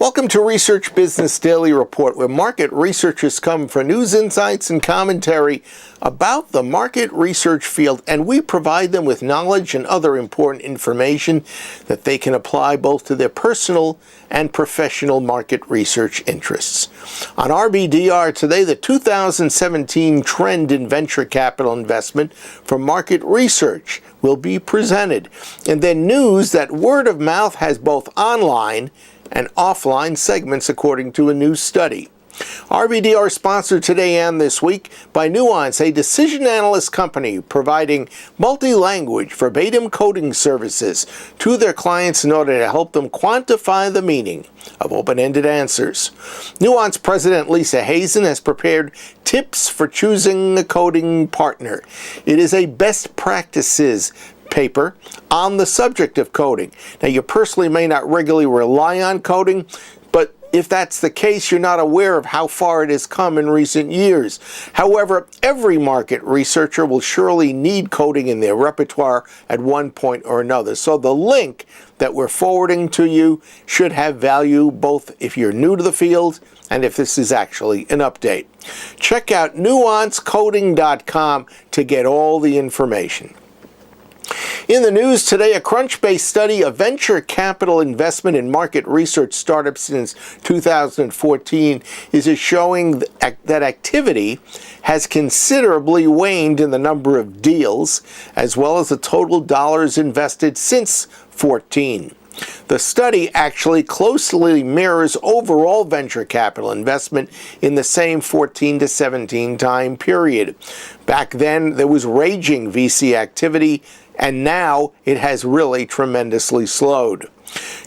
Welcome to Research Business Daily Report, where market researchers come for news, insights, and commentary about the market research field, and we provide them with knowledge and other important information that they can apply both to their personal and professional market research interests. On RBDR today, the 2017 trend in venture capital investment for market research will be presented. And then news that word of mouth has both online and offline segments, according to a new study. RBDR sponsored today and this week by Nuance, a decision analyst company providing multi-language verbatim coding services to their clients in order to help them quantify the meaning of open-ended answers. Nuance President Lisa Hazen has prepared tips for choosing a coding partner. It is a best practices paper on the subject of coding. Now, you personally may not regularly rely on coding, but if that's the case, you're not aware of how far it has come in recent years. However, every market researcher will surely need coding in their repertoire at one point or another. So the link that we're forwarding to you should have value both if you're new to the field and if this is actually an update. Check out nuancecoding.com to get all the information. In the news today, a Crunchbase study of venture capital investment in market research startups since 2014 is showing that activity has considerably waned in the number of deals, as well as the total dollars invested since 2014. The study actually closely mirrors overall venture capital investment in the same 14 to 17 time period. Back then, there was raging VC activity, and now it has really tremendously slowed.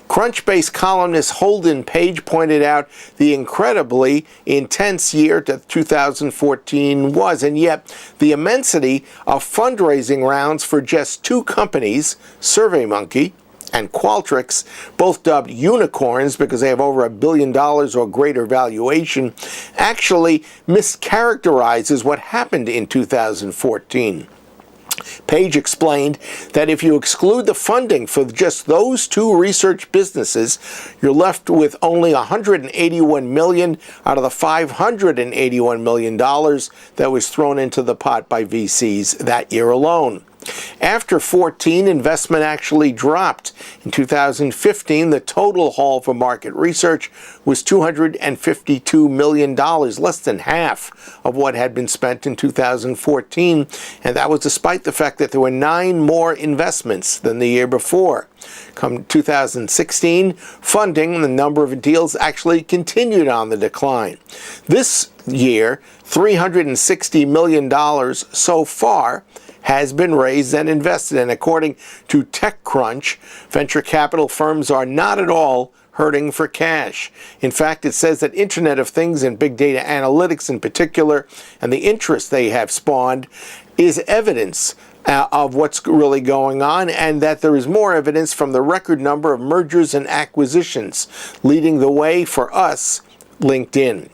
Crunchbase columnist Holden Page pointed out the incredibly intense year that 2014 was, and yet the immensity of fundraising rounds for just two companies, SurveyMonkey and Qualtrics, both dubbed unicorns because they have over $1 billion or greater valuation, actually mischaracterizes what happened in 2014. Page explained that if you exclude the funding for just those two research businesses, you're left with only $181 million out of the $581 million that was thrown into the pot by VCs that year alone. After 2014, investment actually dropped. In 2015, the total haul for market research was $252 million, less than half of what had been spent in 2014, and that was despite the fact that there were 9 more investments than the year before. Come 2016, funding, the number of deals actually continued on the decline. This year, $360 million so far has been raised and invested, and according to TechCrunch, venture capital firms are not at all hurting for cash. In fact, it says that Internet of Things and big data analytics in particular, and the interest they have spawned, is evidence of what's really going on, and that there is more evidence from the record number of mergers and acquisitions, leading the way for us, LinkedIn.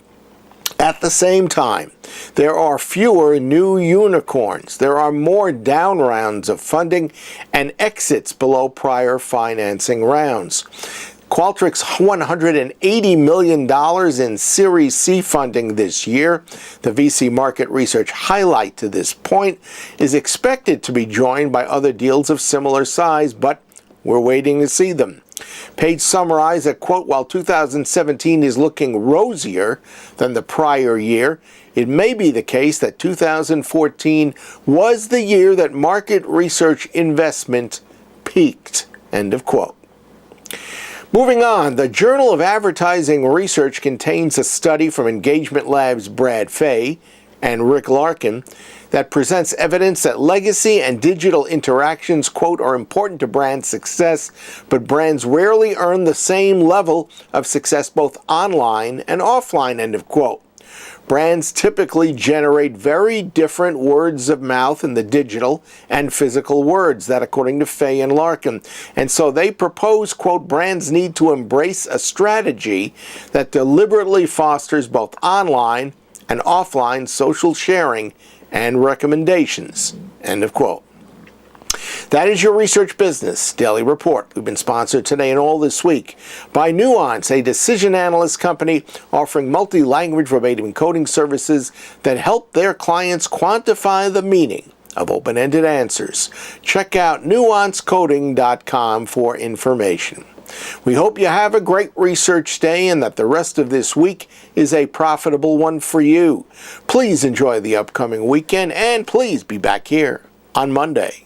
At the same time, there are fewer new unicorns. There are more down rounds of funding and exits below prior financing rounds. Qualtrics' $180 million in Series C funding this year, the VC market research highlight to this point, is expected to be joined by other deals of similar size, but we're waiting to see them. Page summarized that, quote, while 2017 is looking rosier than the prior year, it may be the case that 2014 was the year that market research investment peaked, end of quote. Moving on, the Journal of Advertising Research contains a study from Engagement Lab's Brad Fay and Rick Larkin that presents evidence that legacy and digital interactions, quote, are important to brand success, but brands rarely earn the same level of success both online and offline, end of quote. Brands typically generate very different words of mouth in the digital and physical words, that according to Fay and Larkin. And so they propose, quote, brands need to embrace a strategy that deliberately fosters both online and offline social sharing and recommendations, end of quote. That is your Research Business Daily Report. We've been sponsored today and all this week by Nuance, a decision analyst company offering multi-language verbatim encoding services that help their clients quantify the meaning of open-ended answers. Check out nuancecoding.com for information. We hope you have a great research day and that the rest of this week is a profitable one for you. Please enjoy the upcoming weekend and please be back here on Monday.